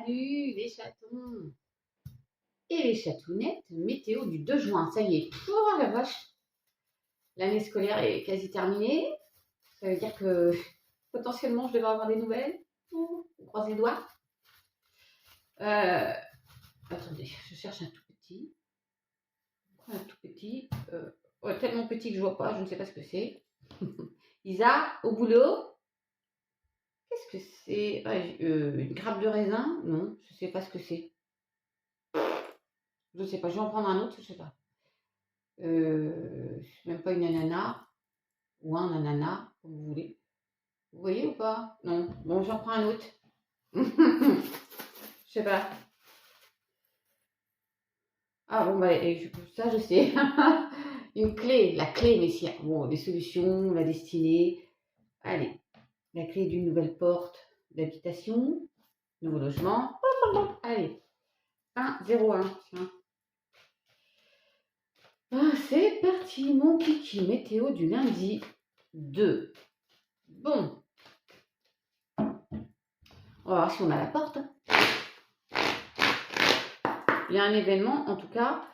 Salut les chatons et les chatounettes, météo du 2 juin, ça y est. Oh la vache, l'année scolaire est quasi terminée. Ça veut dire que potentiellement je devrais avoir des nouvelles. On croise les doigts. Attendez, je cherche un tout petit. Un tout petit. Tellement petit que je vois pas, je ne sais pas ce que c'est. Isa, au boulot. Qu'est-ce que c'est? Une grappe de raisin? Non, je ne sais pas ce que c'est. Je ne sais pas, je vais en prendre un autre, je ne sais pas. C'est même pas une ananas ou un ananas, comme vous voulez. Vous voyez ou pas? Non. Bon, j'en prends un autre. Je sais pas. Ah bon, bah, ça je sais. Une clé, la clé, mais si, bon, des solutions, la destinée. Allez, la clé d'une nouvelle porte d'habitation, nouveau logement. Allez, 1, 0, 1. Tiens. Ah, c'est parti, mon kiki météo du lundi 2. Bon. On va voir si on a la porte. Il y a un événement, en tout cas,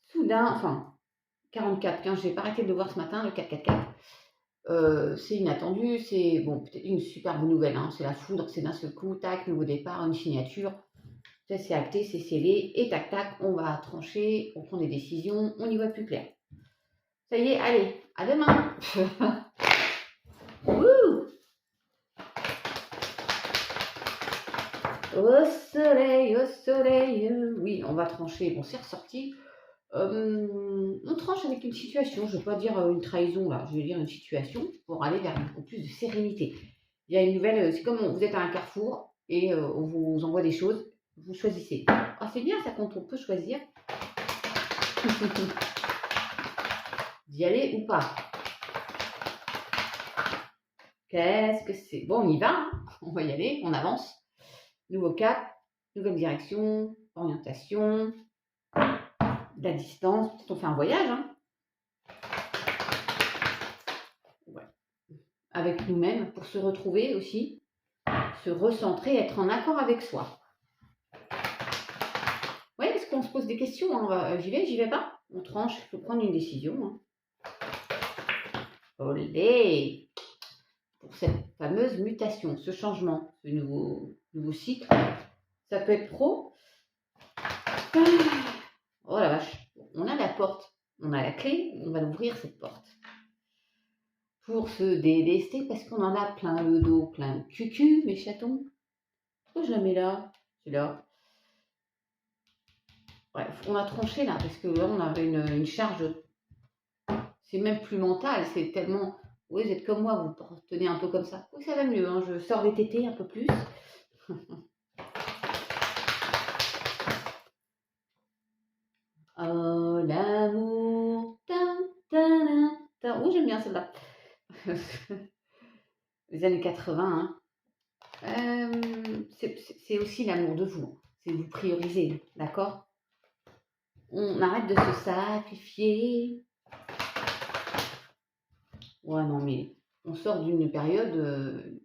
soudain, enfin, 44, je n'ai pas arrêté de le voir ce matin, le 444. C'est inattendu, c'est bon, peut-être une super bonne nouvelle, hein, c'est la foudre, c'est d'un seul coup, tac, nouveau départ, une signature, ça c'est acté, c'est scellé, et tac, tac, on va trancher, on prend des décisions, on y voit plus clair. Ça y est, allez, à demain. Au soleil, oui, on va trancher, bon, c'est ressorti. On tranche avec une situation, je ne vais pas dire une trahison là, je vais dire une situation pour aller vers beaucoup plus de sérénité. Il y a une nouvelle, c'est comme vous êtes à un carrefour et on vous envoie des choses, vous choisissez. Ah, c'est bien ça quand on peut choisir d'y aller ou pas. Qu'est-ce que c'est? Bon, on y va, hein, on va y aller, on avance. Nouveau cap, nouvelle direction, orientation, la distance, peut-être on fait un voyage, hein. Avec nous-mêmes pour se retrouver aussi, se recentrer, être en accord avec soi. Oui, parce qu'on se pose des questions, hein. J'y vais pas, on tranche, il faut prendre une décision. Hein. Olé! Pour cette fameuse mutation, ce changement, ce nouveau cycle, ça peut être pro. Oh la vache, on a la porte, on a la clé, on va l'ouvrir cette porte. Pour se délester, parce qu'on en a plein le dos, plein le cucu, mes chatons. Pourquoi je la mets là? C'est là. Ouais, on a tranché là, parce que là, on avait une charge. C'est même plus mental, c'est tellement. Oui, vous êtes comme moi, vous tenez un peu comme ça. Oui, ça va mieux, hein, je sors des tétés un peu plus. Oh, l'amour. Oui, j'aime bien celle-là. Les années 80, hein. C'est aussi l'amour de vous. C'est vous prioriser, d'accord? On arrête de se sacrifier. Ouais, non, mais on sort d'une période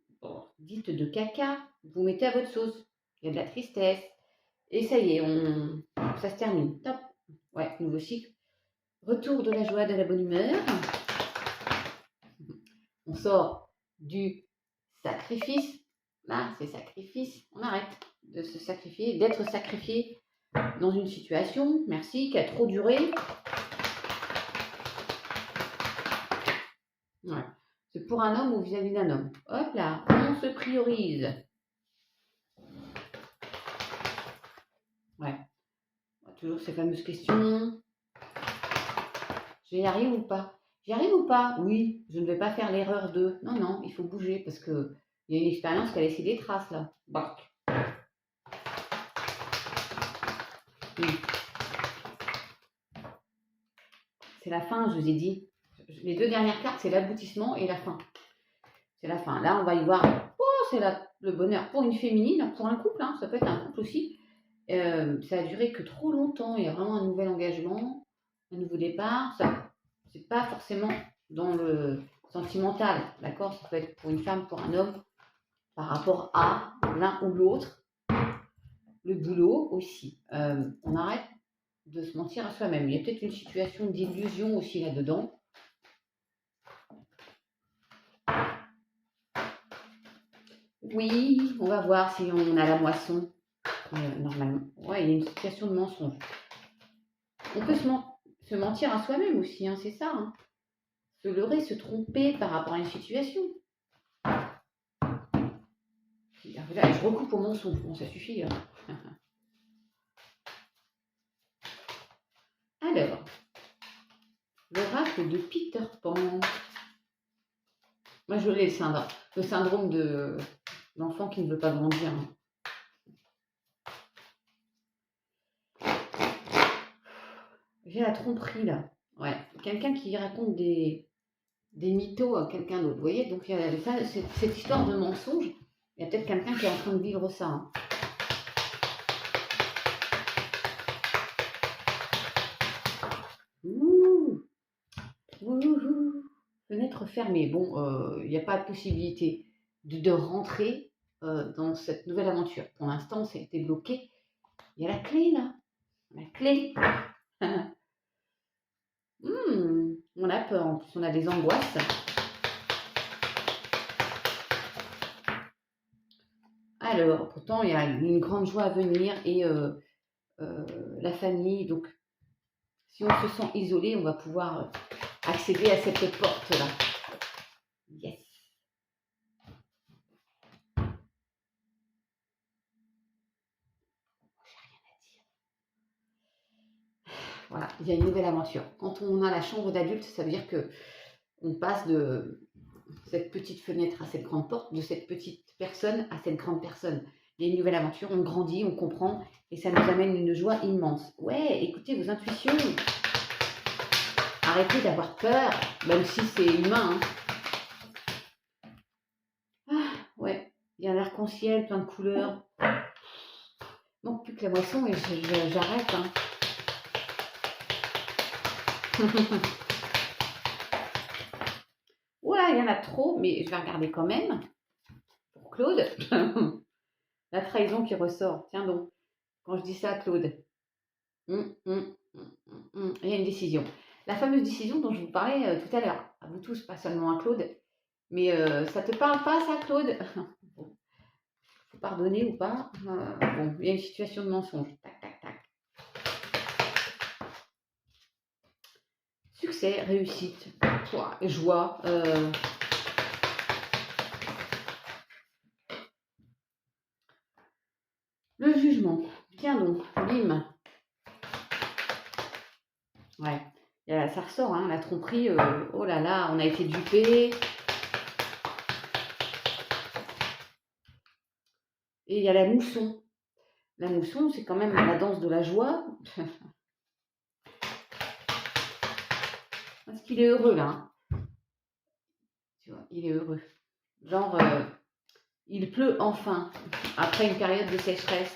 dite de caca. Vous mettez à votre sauce. Il y a de la tristesse. Et ça y est, ça se termine. Top. Ouais, nouveau cycle. Retour de la joie, de la bonne humeur. On sort du sacrifice. Là, c'est sacrifice. On arrête de se sacrifier, d'être sacrifié dans une situation, merci, qui a trop duré. Ouais. C'est pour un homme ou vis-à-vis d'un homme. Hop là, on se priorise. Ouais. Toujours ces fameuses questions. J'y arrive ou pas? J'y arrive ou pas? Oui, je ne vais pas faire l'erreur de. Non, non, il faut bouger parce que il y a une expérience qui a laissé des traces là. Bac. Oui. C'est la fin, je vous ai dit. Les deux dernières cartes, c'est l'aboutissement et la fin. C'est la fin. Là, on va y voir. Oh, c'est le bonheur pour une féminine, pour un couple. Hein, ça peut être un couple aussi. Ça a duré que trop longtemps. Il y a vraiment un nouvel engagement, un nouveau départ. Ça, c'est pas forcément dans le sentimental, d'accord? Ça peut être pour une femme, pour un homme, par rapport à l'un ou l'autre. le boulot aussi. On arrête de se mentir à soi-même. Il y a peut-être une situation d'illusion aussi là-dedans. Oui, on va voir si on a la moisson. Normalement. Ouais, il y a une situation de mensonge. On peut se mentir à soi-même aussi, hein, c'est ça. Hein. Se leurrer, se tromper par rapport à une situation. Là, je recoupe au mensonge. Bon, ça suffit. Là. Alors, l'oracle de Peter Pan. Moi, je l'ai, le syndrome de l'enfant qui ne veut pas grandir. J'ai la tromperie, là. Ouais, quelqu'un qui raconte des mythos à quelqu'un d'autre. Vous voyez, donc il y a ça, cette histoire de mensonge. Il y a peut-être quelqu'un qui est en train de vivre ça. Hein. Ouh, ouh, fenêtre fermée. Bon, il n'y a pas de possibilité de rentrer dans cette nouvelle aventure. Pour l'instant, ça a été bloqué. Il y a la clé là. La clé. On a peur, en plus on a des angoisses. Alors, pourtant, il y a une grande joie à venir et la famille. Donc, si on se sent isolé, on va pouvoir accéder à cette porte-là. Yes. Voilà, il y a une nouvelle aventure. Quand on a la chambre d'adulte, ça veut dire que on passe de cette petite fenêtre à cette grande porte, de cette petite personne à cette grande personne. Il y a une nouvelle aventure, on grandit, on comprend, et ça nous amène une joie immense. Ouais, écoutez vos intuitions. Arrêtez d'avoir peur, même si c'est humain. Hein. Ah, ouais, il y a un arc-en-ciel, plein de couleurs. Non, plus que la moisson, et j'arrête. Hein. Ouais, il y en a trop, mais je vais regarder quand même. Pour Claude, la trahison qui ressort. Tiens donc, quand je dis ça, Claude, il y a une décision. La fameuse décision dont je vous parlais tout à l'heure. À vous tous, pas seulement à Claude. Mais ça te parle pas, ça, Claude? Bon, faut pardonner ou pas. Bon, il y a une situation de mensonge. Tac, tac, tac. Succès, réussite, joie. Le jugement. Tiens donc, bim. Ouais, ça ressort, hein, la tromperie. Oh là là, on a été dupé. Et il y a la mousson. La mousson, c'est quand même la danse de la joie. Parce qu'il est heureux, là. Hein. Tu vois, il est heureux. Genre, il pleut enfin, après une période de sécheresse.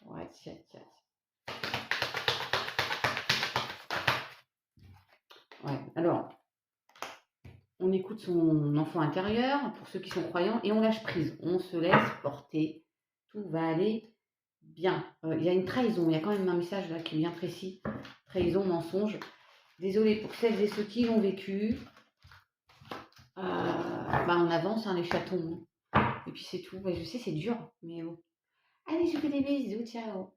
Ouais, tiens. Ouais, alors, on écoute son enfant intérieur, pour ceux qui sont croyants, et on lâche prise. On se laisse porter. Tout va aller bien. Il y a une trahison. Il y a quand même un message là qui est bien précis. Trahison, mensonge. Désolée pour celles et ceux qui l'ont vécu. On avance, hein, les chatons. Et puis c'est tout. Je sais, c'est dur, mais bon. Allez, je vous fais des bisous. Ciao.